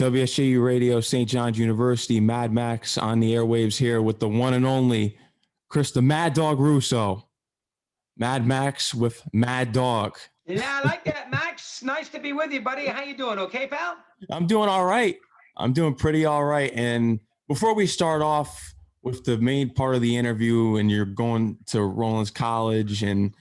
WSJU Radio, St. John's University, Mad Max on the airwaves here with the one and only Chris the Mad Dog Russo. Mad Max with Mad Dog. Yeah, I like that, Max. Nice to be with you, buddy. How you doing? Okay, pal? I'm doing all right. I'm doing pretty all right. And before we start off with the main part of the interview, and you're going to Rollins College and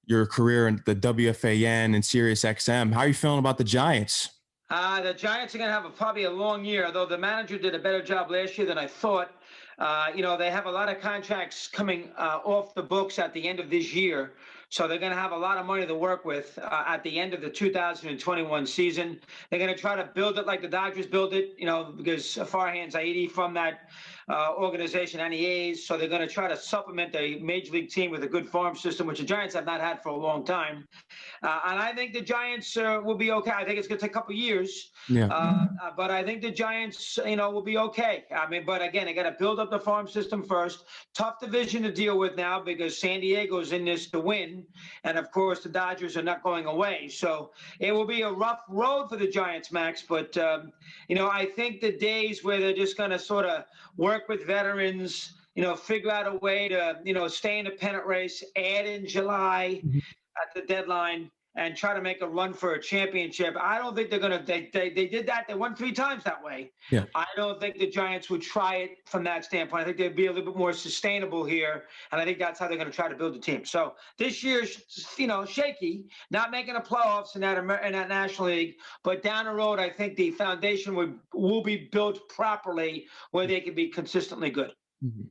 your career in the WFAN and Sirius XM, how are you feeling about the Giants? The Giants are going to have probably a long year, though the manager did a better job last year than I thought. They have a lot of contracts coming off the books at the end of this year. So they're going to have a lot of money to work with at the end of the 2021 season. They're going to try to build it like the Dodgers built it, because Farhan Zaidi from that organization and the A's. So they're going to try to supplement a major league team with a good farm system, which the Giants have not had for a long time. And I think the Giants will be okay. I think it's going to take a couple of years. Yeah. But I think the Giants, will be okay. But again, they got to build up the farm system first. Tough division to deal with now because San Diego's in this to win. And of course, the Dodgers are not going away. So it will be a rough road for the Giants, Max. But, I think the days where they're just going to sort of work with veterans, figure out a way to, stay in the pennant race, add in July at the deadline, and try to make a run for a championship. I don't think they're going to, they did that. They won 3 times that way. Yeah. I don't think the Giants would try it from that standpoint. I think they'd be a little bit more sustainable here. And I think that's how they're going to try to build the team. So this year's, shaky, not making the playoffs in that National League, but down the road, I think the foundation will be built properly where they can be consistently good. Mm-hmm.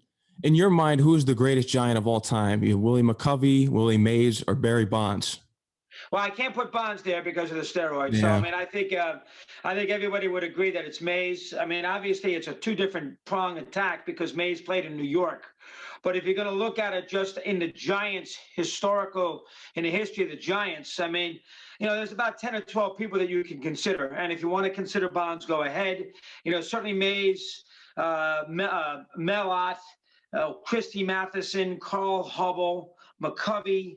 In your mind, who is the greatest Giant of all time? Willie McCovey, Willie Mays, or Barry Bonds? Well, I can't put Bonds there because of the steroids. Yeah. So, I think everybody would agree that it's Mays. Obviously, it's a 2 different prong attack because Mays played in New York. But if you're going to look at it just in the Giants' in the history of the Giants, there's about 10 or 12 people that you can consider. And if you want to consider Bonds, go ahead. Certainly Mays, Mellott, Christy Matheson, Carl Hubble, McCovey.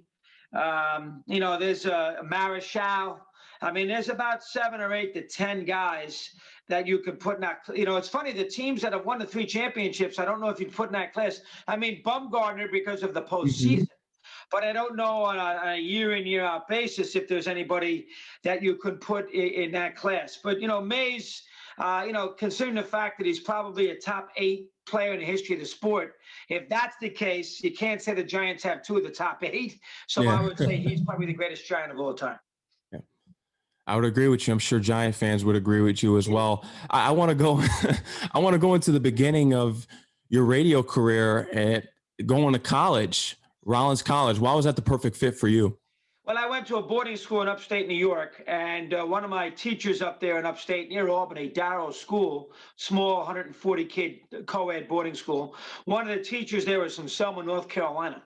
There's Marichal. There's about 7 or 8 to 10 guys that you could put in that. It's funny, the teams that have won the 3 championships, I don't know if you'd put in that class. Bumgarner because of the postseason. But I don't know on a year in, year out basis if there's anybody that you could put in that class. But, Mays, considering the fact that he's probably a top 8 player in the history of the sport, if that's the case, you can't say the Giants have 2 of the top 8. So yeah. I would say he's probably the greatest Giant of all time. Yeah. I would agree with you. I'm sure Giant fans would agree with you as well. I want to go. I want to go into the beginning of your radio career at going to college, Rollins College. Why was that the perfect fit for you? Well, I went to a boarding school in upstate New York, and one of my teachers up there in upstate near Albany, Darrow School, small 140-kid co-ed boarding school, one of the teachers there was from Selma, North Carolina,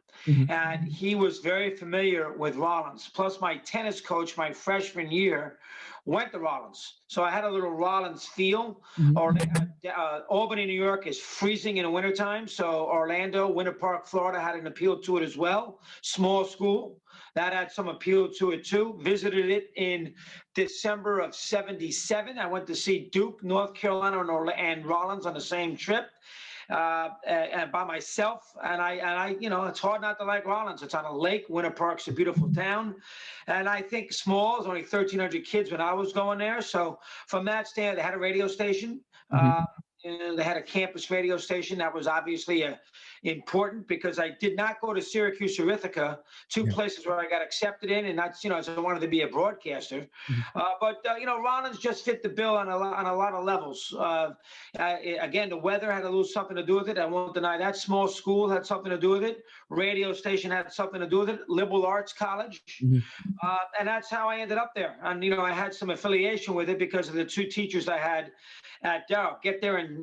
and he was very familiar with Rollins. Plus, my tennis coach, my freshman year, went to Rollins. So I had a little Rollins feel. Albany, New York is freezing in the wintertime. So Orlando, Winter Park, Florida had an appeal to it as well. Small school. That had some appeal to it too. Visited it in December of '77. I went to see Duke, North Carolina, and Rollins on the same trip. And by myself, and I, it's hard not to like Rollins. It's on a lake. Winter Park's a beautiful town, and I think small. There's only 1,300 kids when I was going there. So from that stand, they had a radio station. And they had a campus radio station that was obviously important because I did not go to Syracuse or Ithaca, 2 places where I got accepted in, and that's, I wanted to be a broadcaster. But Rollins just fit the bill on a lot of levels. Again, the weather had a little something to do with it. I won't deny that. Small school had something to do with it. Radio station had something to do with it. Liberal arts college. And that's how I ended up there. And, I had some affiliation with it because of the 2 teachers I had at Darrow. Get there in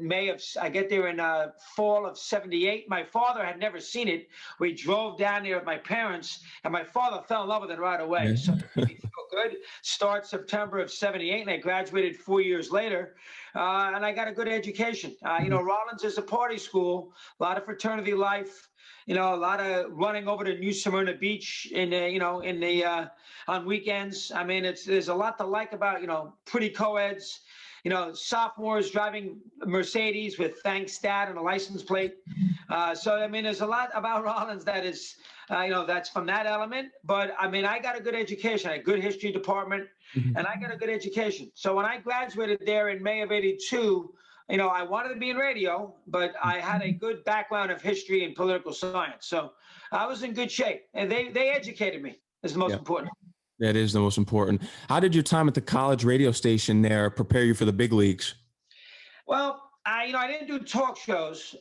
fall of '78. My father had never seen it. We drove down there with my parents, and my father fell in love with it right away. So it made me feel good. Start September of '78, and I graduated 4 years later, and I got a good education. Rollins is a party school, a lot of fraternity life. A lot of running over to New Smyrna Beach on weekends. There's a lot to like about, pretty co-eds. sophomores driving Mercedes with "Thanks Dad" and a license plate. So I mean, there's a lot about Rollins that is, that's from that element. But I mean, I got a good education, a good history department, and I got a good education. So when I graduated there in May of '82, I wanted to be in radio, but I had a good background of history and political science. So I was in good shape, and they educated me. Is the most important. That is the most important. How did your time at the college radio station there prepare you for the big leagues? Well, I didn't do talk shows.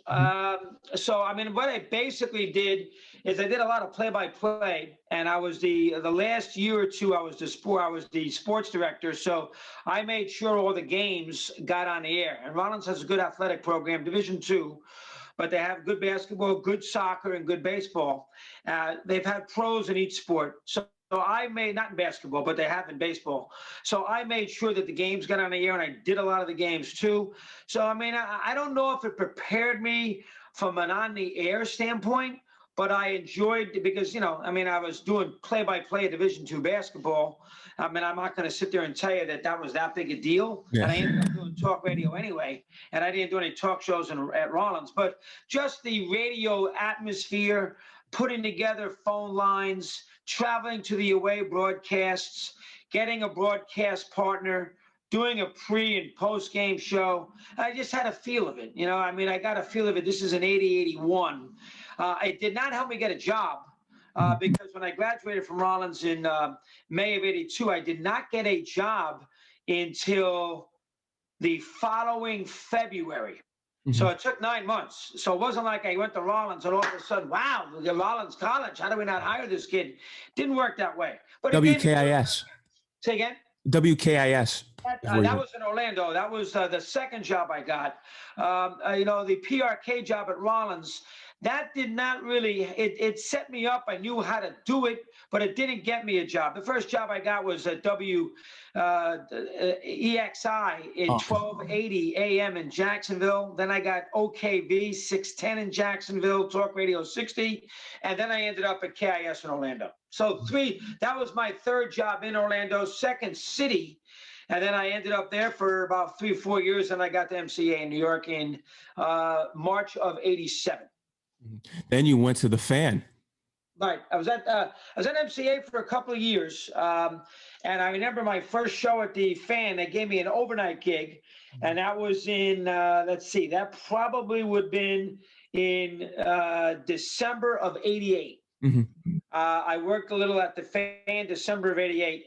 So, I mean, what I basically did is I did a lot of play-by-play, and I was the last year or two, I was the sports director. So I made sure all the games got on the air. And Rollins has a good athletic program, Division II, but they have good basketball, good soccer, and good baseball. They've had pros in each sport. So I made, not in basketball, but they have in baseball. So I made sure that the games got on the air, and I did a lot of the games too. So, I mean, I don't know if it prepared me from an on-the-air standpoint, but I enjoyed it because, I was doing play-by-play Division II basketball. I mean, I'm not going to sit there and tell you that was that big a deal. Yeah. And I ended up doing talk radio anyway, and I didn't do any talk shows at Rollins. But just the radio atmosphere, putting together phone lines, traveling to the away broadcasts, getting a broadcast partner, doing a pre and post game show. I just had a feel of it. I got a feel of it. This is an 81. It did not help me get a job because when I graduated from Rollins in May of '82, I did not get a job until the following February. So it took 9 months. So it wasn't like I went to Rollins and all of a sudden, wow, Rollins College, how do we not hire this kid? Didn't work that way. But WKIS. Say again? WKIS. That was in Orlando. That was the second job I got. The PRK job at Rollins, that did not really, it set me up. I knew how to do it, but it didn't get me a job. The first job I got was at WEXI in 1280 AM in Jacksonville. Then I got OKV 610 in Jacksonville, Talk Radio 60. And then I ended up at KIS in Orlando. So that was my third job in Orlando, second city. And then I ended up there for about 3 or 4 years. And I got to MCA in New York in March of '87. Then you went to the Fan. Right. I was at MCA for a couple of years. And I remember my first show at the Fan, they gave me an overnight gig. And that was in, that probably would have been in December of '88. I worked a little at the Fan, December of '88.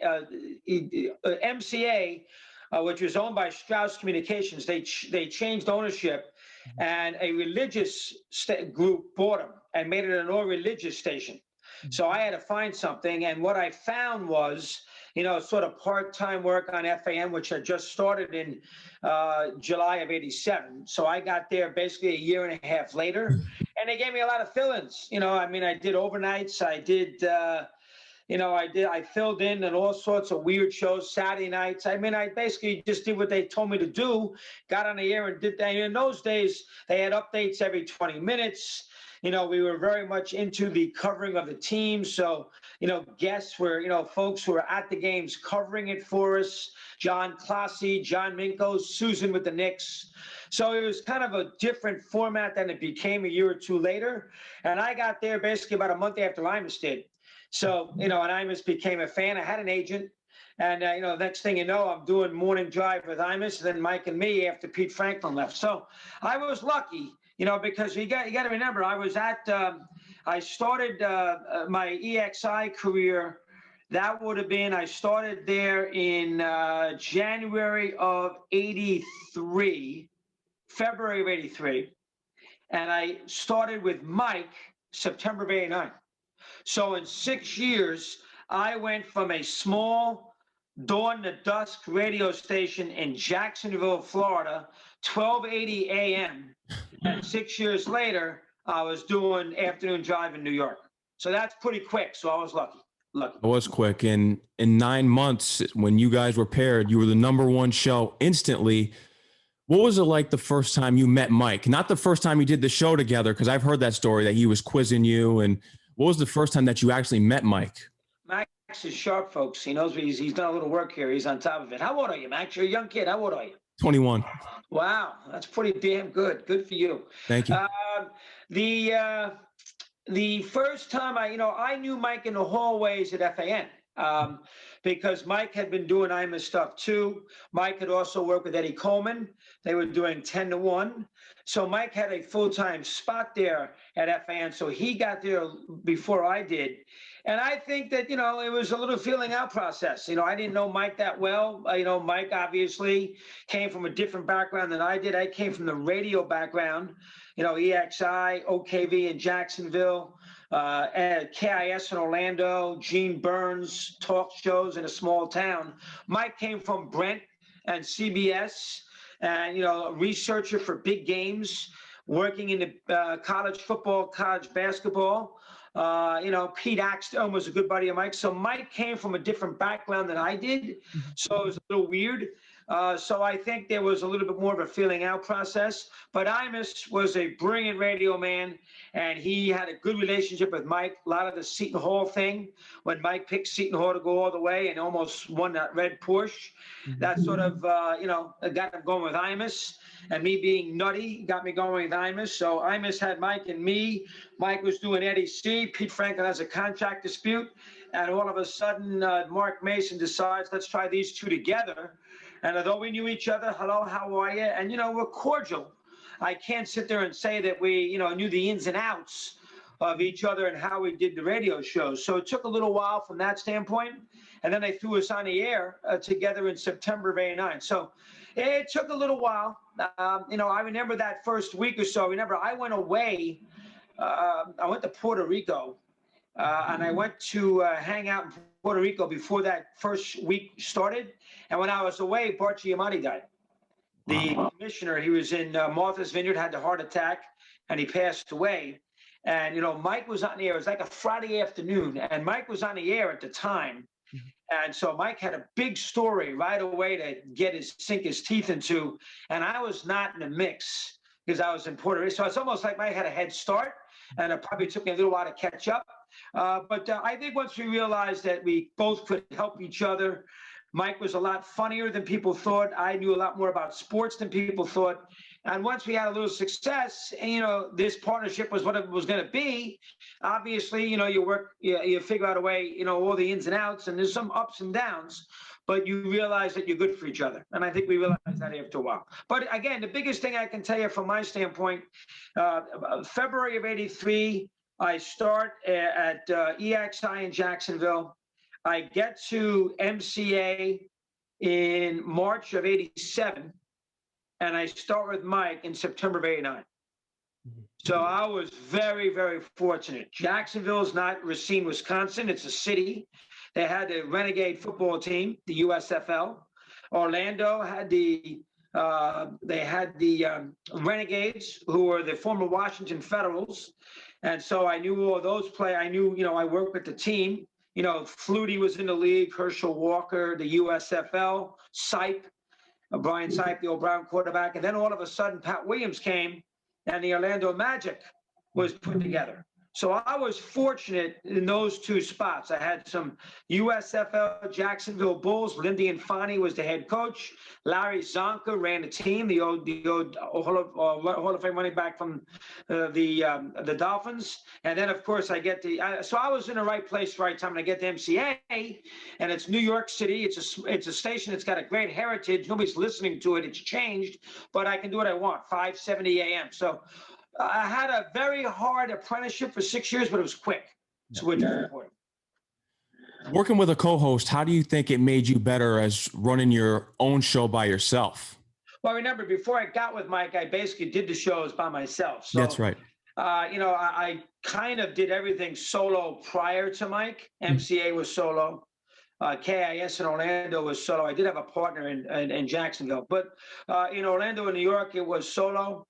MCA, which was owned by Strauss Communications, they changed ownership. And a religious group bought them and made it an all-religious station. So I had to find something. And what I found was, sort of part-time work on FAM, which I just started in July of '87. So I got there basically a year and a half later. And they gave me a lot of fill-ins. I did overnights. I did... I filled in all sorts of weird shows, Saturday nights. I basically just did what they told me to do, got on the air and did that. In those days, they had updates every 20 minutes. We were very much into the covering of the team. So, guests were, folks who were at the games covering it for us. John Classie, John Minko, Susan with the Knicks. So it was kind of a different format than it became a year or two later. And I got there basically about a month after Imus did. So, and Imus became a fan. I had an agent. And, next thing you know, I'm doing morning drive with Imus, and then Mike and me after Pete Franklin left. So I was lucky, because you got to remember, I was I started my EXI career. That would have been, I started there in January of '83, February of '83. And I started with Mike September of '89. So in 6 years, I went from a small dawn to dusk radio station in Jacksonville, Florida, 1280 AM. And 6 years later, I was doing afternoon drive in New York. So that's pretty quick. So I was lucky. It was quick. And in 9 months, when you guys were paired, you were the #1 show instantly. What was it like the first time you met Mike? Not the first time you did the show together, because I've heard that story that he was quizzing you. And what was the first time that you actually met Mike? Max is sharp, folks. He knows he's done a little work here. He's on top of it. How old are you, Max? You're a young kid. How old are you? 21. Wow, that's pretty damn good. Good for you. Thank you. The first time I knew Mike in the hallways at FAN, because Mike had been doing IMA stuff too. Mike had also worked with Eddie Coleman. They were doing 10 to 1. So Mike had a full-time spot there at FAN. So he got there before I did. And I think that, it was a little feeling out process. I didn't know Mike that well. Mike obviously came from a different background than I did. I came from the radio background, EXI, OKV in Jacksonville, KIS in Orlando, Gene Burns, talk shows in a small town. Mike came from Brent and CBS, and, a researcher for big games, working in the college football, college basketball. Pete Axtone was a good buddy of Mike. So Mike came from a different background than I did. So it was a little weird. So I think there was a little bit more of a feeling out process. But Imus was a brilliant radio man, and he had a good relationship with Mike. A lot of the Seton Hall thing, when Mike picked Seton Hall to go all the way and almost won that red Porsche, that sort of, got him going with Imus. And me being nutty got me going with Imus. So Imus had Mike and me. Mike was doing Eddie C. Pete Franklin has a contract dispute. And all of a sudden, Mark Mason decides, let's try these two together. And although we knew each other, hello, how are you? And, we're cordial. I can't sit there and say that we, knew the ins and outs of each other and how we did the radio shows. So it took a little while from that standpoint. And then they threw us on the air together in September of '89. So it took a little while. I remember that first week or so. I went away. I went to Puerto Rico. And I went to hang out in Puerto Rico before that first week started. And when I was away, Bart Giamatti died. The commissioner, he was in Martha's Vineyard, had a heart attack, and he passed away. And, Mike was on the air. It was like a Friday afternoon, and Mike was on the air at the time. And so Mike had a big story right away to sink his teeth into. And I was not in the mix because I was in Puerto Rico. So it's almost like Mike had a head start, and it probably took me a little while to catch up. But I think once we realized that we both could help each other, Mike was a lot funnier than people thought. I knew a lot more about sports than people thought. And once we had a little success, and, this partnership was what it was going to be. Obviously, you figure out a way, all the ins and outs, and there's some ups and downs, but you realize that you're good for each other. And I think we realized that after a while. But again, the biggest thing I can tell you from my standpoint, February of '83, I start at EXI in Jacksonville. I get to MCA in March of '87, and I start with Mike in September of '89. So I was very, very fortunate. Jacksonville is not Racine, Wisconsin. It's a city. They had the Renegade football team, the USFL. Orlando had the Renegades, who were the former Washington Federals. And so I knew all those play. I knew, I worked with the team. Flutie was in the league, Herschel Walker, the USFL, Sipe, Brian Sipe, the old Brown quarterback. And then all of a sudden, Pat Williams came, and the Orlando Magic was put together. So I was fortunate in those two spots. I had some USFL Jacksonville Bulls. Lindy Infani was the head coach. Larry Zonka ran the team, the old Hall of Fame running back from the Dolphins. And then, of course, I get so I was in the right place, right time. And I get to MCA, and it's New York City. It's a station that's got a great heritage. Nobody's listening to it. It's changed, but I can do what I want. 5:70 a.m. So I had a very hard apprenticeship for 6 years, but it was quick. So which is important. Working with a co-host, how do you think it made you better as running your own show by yourself? Well, remember, before I got with Mike, I basically did the shows by myself. So, that's right. I kind of did everything solo prior to Mike. MCA was solo. KIS in Orlando was solo. I did have a partner in Jacksonville, but in Orlando and New York, it was solo.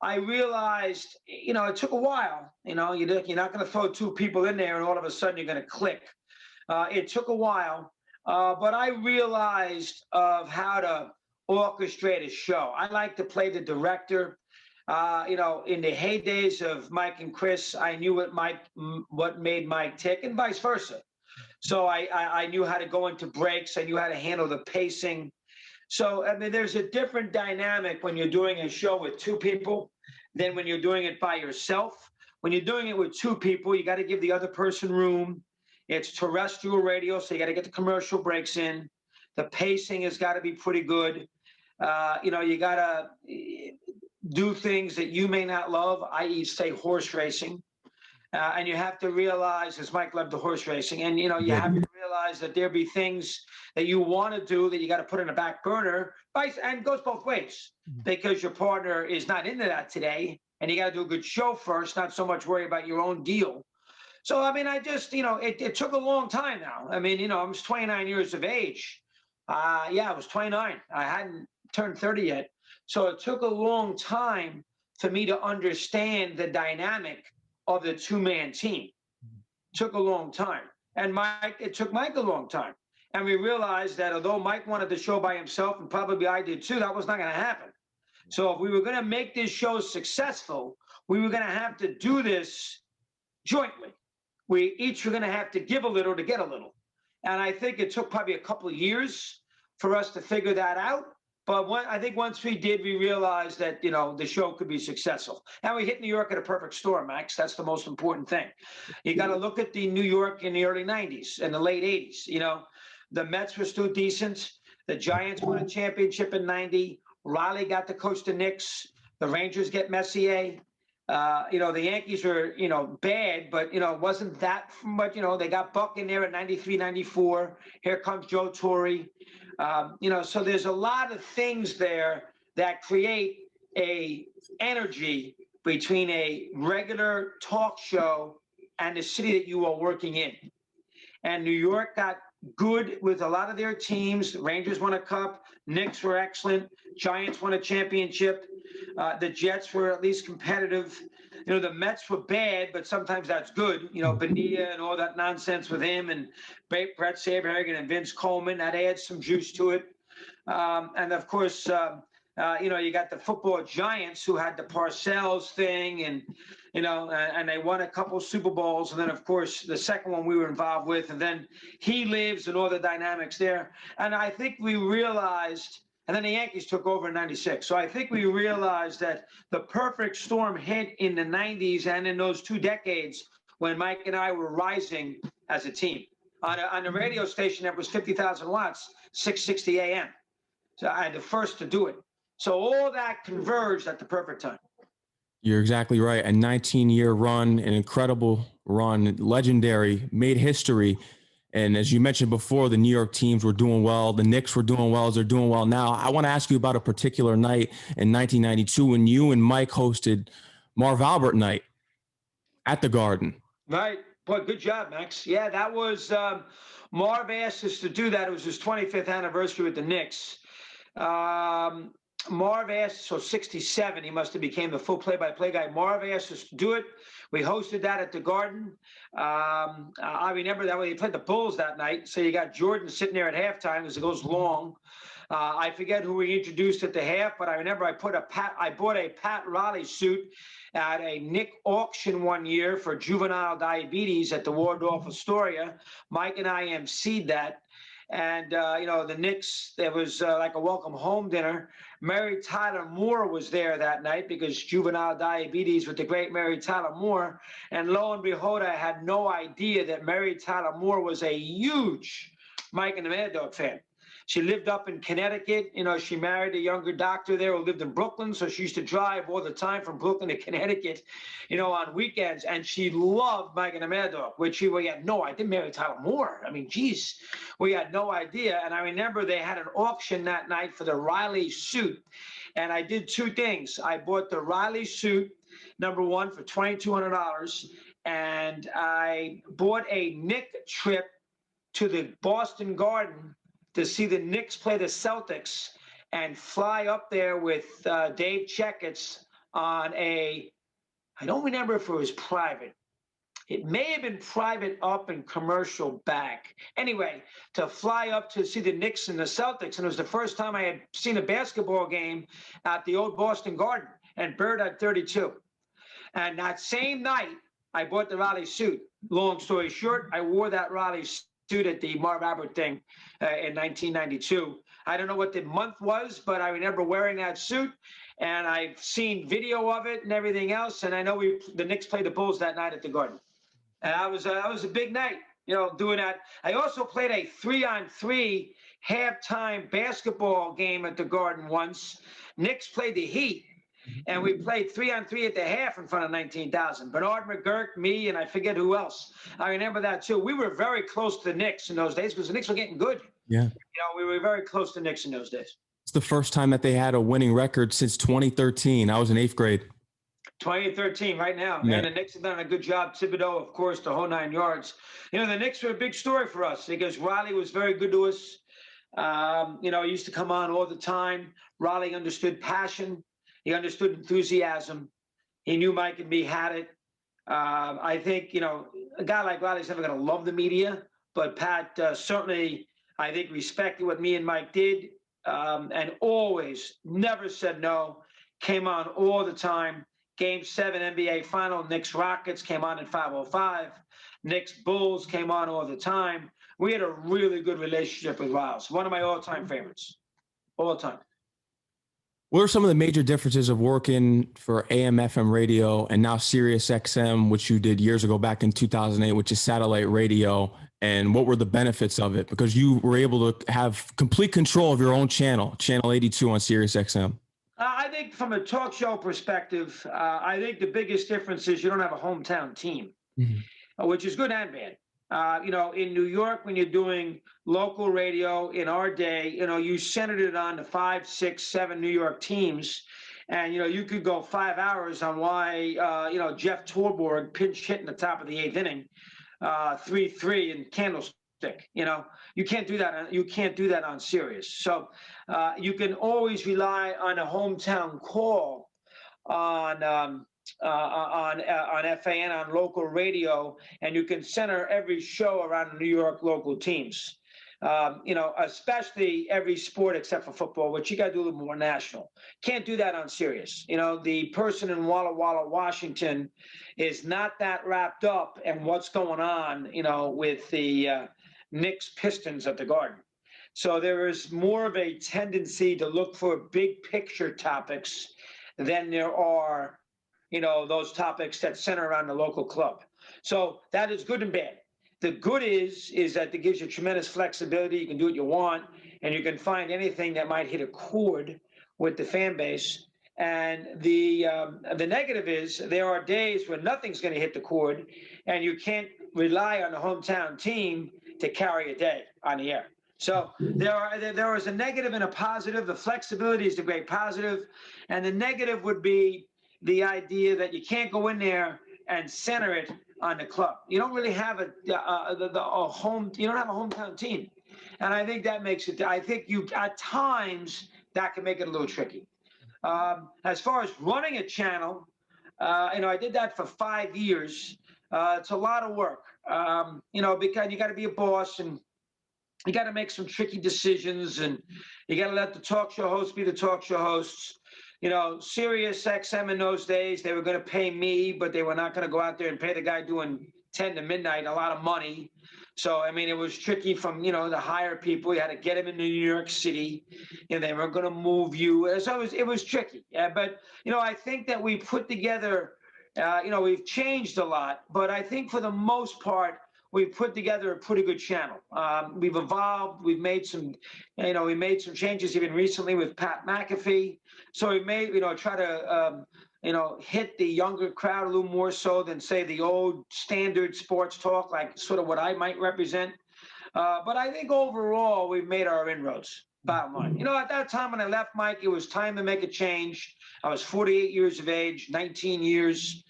I realized, it took a while. You're not going to throw two people in there and all of a sudden you're going to click. It took a while, but I realized of how to orchestrate a show. I like to play the director. In the heydays of Mike and Chris, I knew what made Mike tick, and vice versa. So I knew how to go into breaks. I knew how to handle the pacing. So, I mean, there's a different dynamic when you're doing a show with two people than when you're doing it by yourself. When you're doing it with two people, you got to give the other person room. It's terrestrial radio, so you got to get the commercial breaks in. The pacing has got to be pretty good. You got to do things that you may not love, i.e., say horse racing. And you have to realize, as Mike loved the horse racing, and you have to realize that there be things that you want to do that you got to put in the back burner, and it goes both ways because your partner is not into that today, and you got to do a good show first, not so much worry about your own deal. So I mean, I just it took a long time now. I mean, I was 29 years of age. I was 29. I hadn't turned 30 yet, so it took a long time for me to understand the dynamic of the two-man team. Took a long time. And it took Mike a long time. And we realized that although Mike wanted the show by himself, and probably I did too, that was not going to happen. So if we were going to make this show successful, we were going to have to do this jointly. We each were going to have to give a little to get a little. And I think it took probably a couple of years for us to figure that out. But I think once we did, we realized that, the show could be successful. And we hit New York at a perfect storm, Max. That's the most important thing. You got to look at the New York in the early 90s and the late 80s. The Mets were still decent. The Giants won a championship in 90. Riley got to coach the Knicks. The Rangers get Messier. The Yankees were, bad, but, it wasn't that much. They got Buck in there at 93, 94. Here comes Joe Torre. So there's a lot of things there that create a energy between a regular talk show and the city that you are working in. And New York got good with a lot of their teams. The Rangers won a cup. Knicks were excellent. Giants won a championship. The Jets were at least competitive. The Mets were bad, but sometimes that's good. Bonilla and all that nonsense with him and Brett Saberhagen and Vince Coleman, that adds some juice to it. And of course, you got the football giants who had the Parcells thing and they won a couple Super Bowls. And then, of course, the second one we were involved with, and then He Lives and all the dynamics there. And I think we realized, and then the Yankees took over in 96. So I think we realized that the perfect storm hit in the 90s and in those 2 decades when Mike and I were rising as a team. On the radio station that was 50,000 watts, 660 AM. So I had the first to do it. So all that converged at the perfect time. You're exactly right. A 19-year run, an incredible run, legendary, made history. And as you mentioned before, the New York teams were doing well. The Knicks were doing well as they're doing well now. I want to ask you about a particular night in 1992 when you and Mike hosted Marv Albert night at the Garden. Right. Boy, good job, Max. Yeah, that was Marv asked us to do that. It was his 25th anniversary with the Knicks. Marv asked, so 67, he must have became the full play-by-play guy. Marv asked us to do it. We hosted that at the Garden. I remember that when he played the Bulls that night. So you got Jordan sitting there at halftime as it goes long. I forget who we introduced at the half, but I remember I bought a Pat Riley suit at a Nick auction one year for juvenile diabetes at the Waldorf Astoria. Mike and I emceed that. And, the Knicks, there was like a welcome home dinner. Mary Tyler Moore was there that night because juvenile diabetes with the great Mary Tyler Moore. And lo and behold, I had no idea that Mary Tyler Moore was a huge Mike and the Mad Dog fan. She lived up in Connecticut. She married a younger doctor there who lived in Brooklyn. So she used to drive all the time from Brooklyn to Connecticut, on weekends. And she loved Mike and the Mad Dog, which we had no idea. Mary Tyler Moore. I mean, geez, we had no idea. And I remember they had an auction that night for the Riley suit. And I did 2 things. I bought the Riley suit, number 1, for $2,200. And I bought a Knick trip to the Boston Garden to see the Knicks play the Celtics and fly up there with Dave Checketts on I don't remember if it was private. It may have been private up and commercial back. Anyway, to fly up to see the Knicks and the Celtics, and it was the first time I had seen a basketball game at the old Boston Garden, and Bird had 32. And that same night, I bought the Riley suit. Long story short, I wore that Riley suit at the Marv Albert thing in 1992. I don't know what the month was, but I remember wearing that suit, and I've seen video of it and everything else. And I know the Knicks played the Bulls that night at the Garden, and that was a big night, doing that. I also played a 3-on-3 halftime basketball game at the Garden once. Knicks played the Heat, and we played 3-on-3 at the half in front of 19,000. Bernard McGurk, me, and I forget who else. I remember that too. We were very close to the Knicks in those days because the Knicks were getting good. Yeah. We were very close to the Knicks in those days. It's the first time that they had a winning record since 2013. I was in 8th grade. 2013, right now. Yeah. And the Knicks have done a good job. Thibodeau, of course, the whole 9 yards. The Knicks were a big story for us because Riley was very good to us. He used to come on all the time. Riley understood passion. He understood enthusiasm. He knew Mike and me had it. I think, a guy like Riley's never going to love the media, but Pat certainly, I think, respected what me and Mike did, and always never said no, came on all the time. Game 7 NBA Final, Knicks Rockets came on at 5:05. Knicks Bulls came on all the time. We had a really good relationship with Riles. One of my all-time favorites, all the time. What are some of the major differences of working for AM/FM radio and now Sirius XM, which you did years ago back in 2008, which is satellite radio? And what were the benefits of it? Because you were able to have complete control of your own channel 82 on Sirius XM. I think from a talk show perspective, I think the biggest difference is you don't have a hometown team, which is good and bad. In New York, when you're doing local radio in our day, you centered it on the 5, 6, 7 New York teams. And, you could go 5 hours on why, Jeff Torborg pinch hit in the top of the 8th inning, 3-3 in Candlestick. You can't do that. You can't do that on Sirius. So you can always rely on a hometown call on FAN, on local radio, and you can center every show around New York local teams. Especially every sport except for football, which you got to do a little more national. Can't do that on Sirius. The person in Walla Walla, Washington, is not that wrapped up in what's going on, with the Knicks Pistons at the Garden. So there is more of a tendency to look for big picture topics than there are, those topics that center around the local club. So that is good and bad. The good is that it gives you tremendous flexibility. You can do what you want, and you can find anything that might hit a chord with the fan base. And the negative is there are days when nothing's going to hit the chord, and you can't rely on the hometown team to carry a day on the air. So there is a negative and a positive. The flexibility is the great positive, and the negative would be the idea that you can't go in there and center it on the club. You don't really have a home. You don't have a hometown team, and I think that makes it. I think at times that can make it a little tricky. As far as running a channel, I did that for 5 years. It's a lot of work, because you got to be a boss and you got to make some tricky decisions, and you got to let the talk show hosts be the talk show hosts. Sirius XM in those days, they were going to pay me, but they were not going to go out there and pay the guy doing 10 to midnight a lot of money. So, it was tricky from, to hire people. You had to get them in New York City, and they were going to move you. So it was tricky. But, I think that we put together, we've changed a lot, but I think for the most part, we've put together a pretty good channel. We've evolved. We've made some, changes even recently with Pat McAfee. So we may, try to, hit the younger crowd a little more so than say the old standard sports talk, like sort of what I might represent. But I think overall we've made our inroads. Bottom line, at that time when I left Mike, it was time to make a change. I was 48 years of age, 19 years.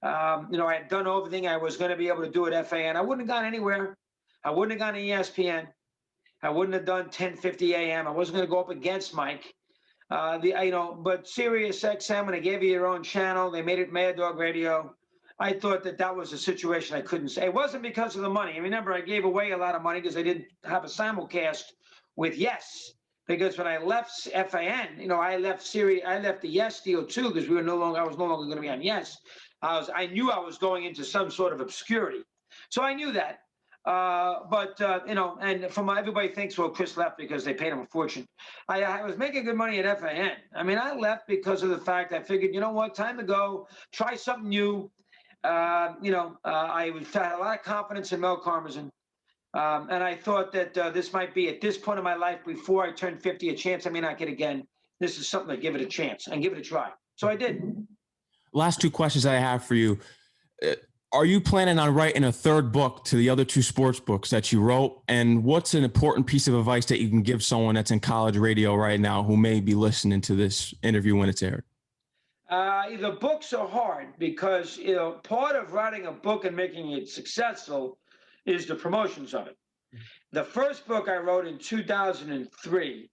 I had done everything I was going to be able to do at FAN. I wouldn't have gone anywhere. I wouldn't have gone to ESPN. I wouldn't have done 1050 AM. I wasn't going to go up against Mike. But Sirius XM, when they gave you your own channel, they made it Mad Dog Radio. I thought that was a situation I couldn't say. It wasn't because of the money. Remember, I gave away a lot of money because I didn't have a simulcast with Yes. Because when I left FAN, I left the Yes deal too, because I was no longer going to be on Yes. I knew I was going into some sort of obscurity. So I knew that. And from everybody thinks, well, Chris left because they paid him a fortune. I was making good money at FAN. I mean, I left because of the fact I figured, you know what, time to go, try something new. I had a lot of confidence in Mel Karmazin. And I thought that this might be, at this point in my life, before I turned 50, a chance I may not get again. This is something to give it a chance and give it a try. So I did. Last two questions I have for you. Are you planning on writing a third book to the other two sports books that you wrote? And what's an important piece of advice that you can give someone that's in college radio right now who may be listening to this interview when it's aired? The books are hard because, part of writing a book and making it successful is the promotions of it. The first book I wrote in 2003,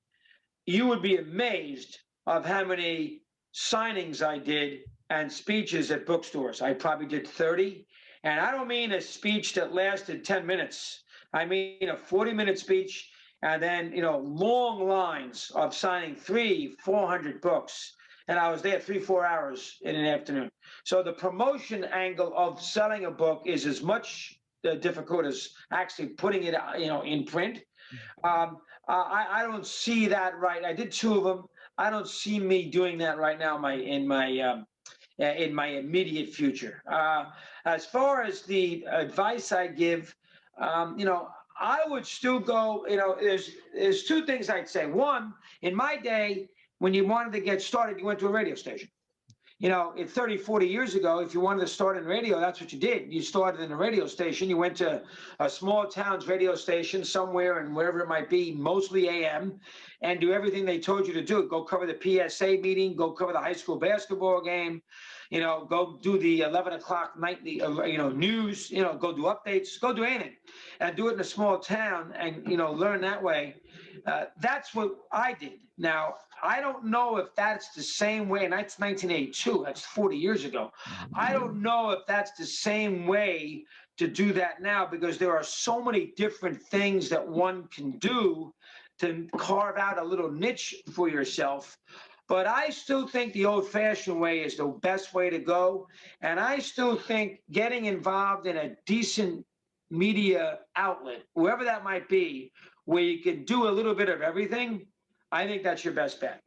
you would be amazed of how many signings I did and speeches at bookstores. I probably did 30. And I don't mean a speech that lasted 10 minutes. I mean a 40-minute speech and then, long lines of signing 300-400 books. And I was there 3-4 hours in an afternoon. So the promotion angle of selling a book is as much difficult as actually putting it, in print. I don't see that right. I did 2 of them. I don't see me doing that right now in my immediate future. As far as the advice I give, I would still go, there's 2 things I'd say. One, in my day, when you wanted to get started, you went to a radio station. 30, 40 years ago, if you wanted to start in radio, that's what you did. You started in a radio station. You went to a small town's radio station somewhere and wherever it might be, mostly AM, and do everything they told you to do. Go cover the PSA meeting, go cover the high school basketball game, go do the 11 o'clock nightly, news, go do updates, go do anything, and do it in a small town and, learn that way. That's what I did. Now, I don't know if that's the same way, and that's 1982, that's 40 years ago. I don't know if that's the same way to do that now, because there are so many different things that one can do to carve out a little niche for yourself. But I still think the old-fashioned way is the best way to go. And I still think getting involved in a decent media outlet, whoever that might be, where you can do a little bit of everything, I think that's your best bet.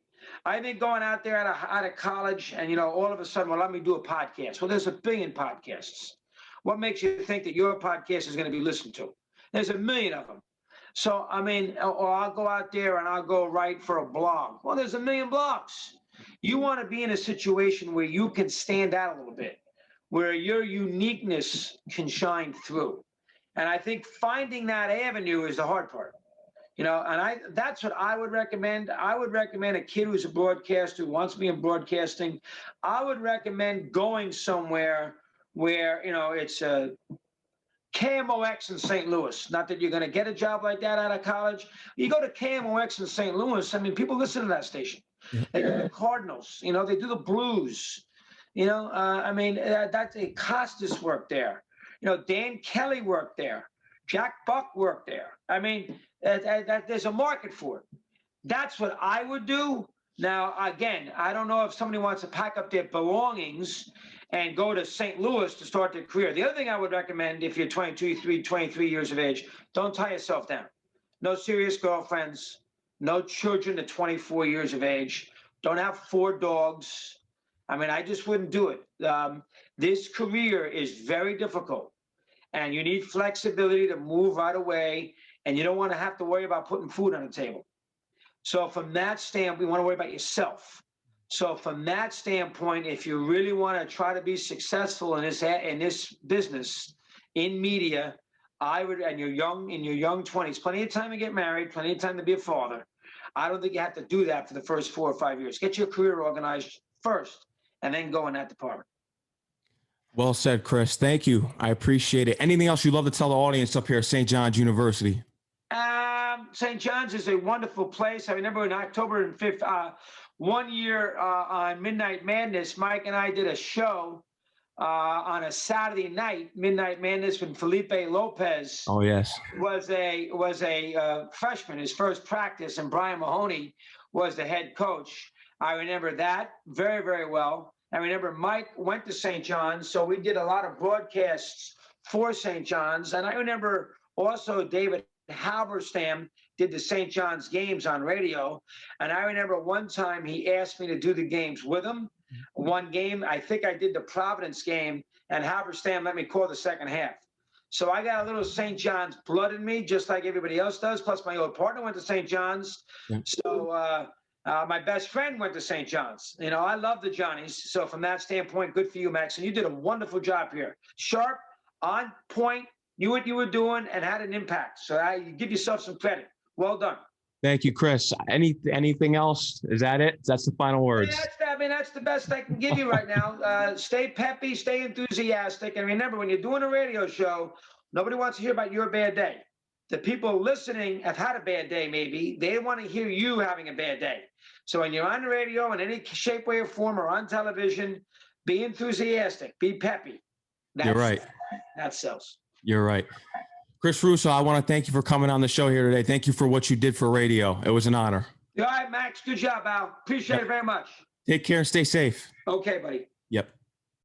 I think going out there out of college and, all of a sudden, well, let me do a podcast. Well, there's a billion podcasts. What makes you think that your podcast is going to be listened to? There's a million of them. So, or I'll go out there and I'll go write for a blog. Well, there's a million blogs. You want to be in a situation where you can stand out a little bit, where your uniqueness can shine through. And I think finding that avenue is the hard part. That's what I would recommend. I would recommend a kid who's a broadcaster, who wants to be in broadcasting. I would recommend going somewhere where, it's a KMOX in St. Louis. Not that you're going to get a job like that out of college. You go to KMOX in St. Louis, people listen to that station. Yeah. They do the Cardinals, they do the Blues. That's a Costas worked there. Dan Kelly worked there. Jack Buck worked there. There's a market for it. That's what I would do. Now, again, I don't know if somebody wants to pack up their belongings and go to St. Louis to start their career. The other thing I would recommend, if you're 23 years of age, don't tie yourself down. No serious girlfriends, no children at 24 years of age. Don't have 4 dogs. I just wouldn't do it. This career is very difficult, and you need flexibility to move right away, and you don't want to have to worry about putting food on the table. So from that standpoint, we want to worry about yourself. So from that standpoint, if you really want to try to be successful in this business, in media, I would, and you're young, in your young 20s, plenty of time to get married, plenty of time to be a father. I don't think you have to do that for the first 4 or 5 years. Get your career organized first, and then go in that department. Well said, Chris. Thank you. I appreciate it. Anything else you'd love to tell the audience up here at St. John's University? St. John's is a wonderful place. I remember in October 5th, one year on Midnight Madness, Mike and I did a show on a Saturday night, Midnight Madness, when Felipe Lopez was a freshman, his first practice, and Brian Mahoney was the head coach. I remember that very, very well. I remember Mike went to St. John's, so we did a lot of broadcasts for St. John's, and I remember Also, David Halberstam did the St. John's games on radio. And I remember one time he asked me to do the games with him. One game, I think I did the Providence game, and Halberstam let me call the second half. So I got a little St. John's blood in me, just like everybody else does. Plus, my old partner went to St. John's. Yeah. So my best friend went to St. John's. You know, I love the Johnnies. So from that standpoint, good for you, Max. And you did a wonderful job here. Sharp, on point, knew what you were doing, and had an impact. So you give yourself some credit. Well done. Thank you, Chris. Anything else? Is that it? That's the final words. Yeah, that's the best I can give you right now. Stay peppy, stay enthusiastic. And remember, when you're doing a radio show, nobody wants to hear about your bad day. The people listening have had a bad day, maybe. They want to hear you having a bad day. So when you're on the radio in any shape, way, or form, or on television, be enthusiastic, be peppy. You're right. That sells. You're right. Chris Russo, I want to thank you for coming on the show here today. Thank you for what you did for radio. It was an honor. All right, Max. Good job, Al. Appreciate it very much. Take care and stay safe. Okay, buddy. Yep.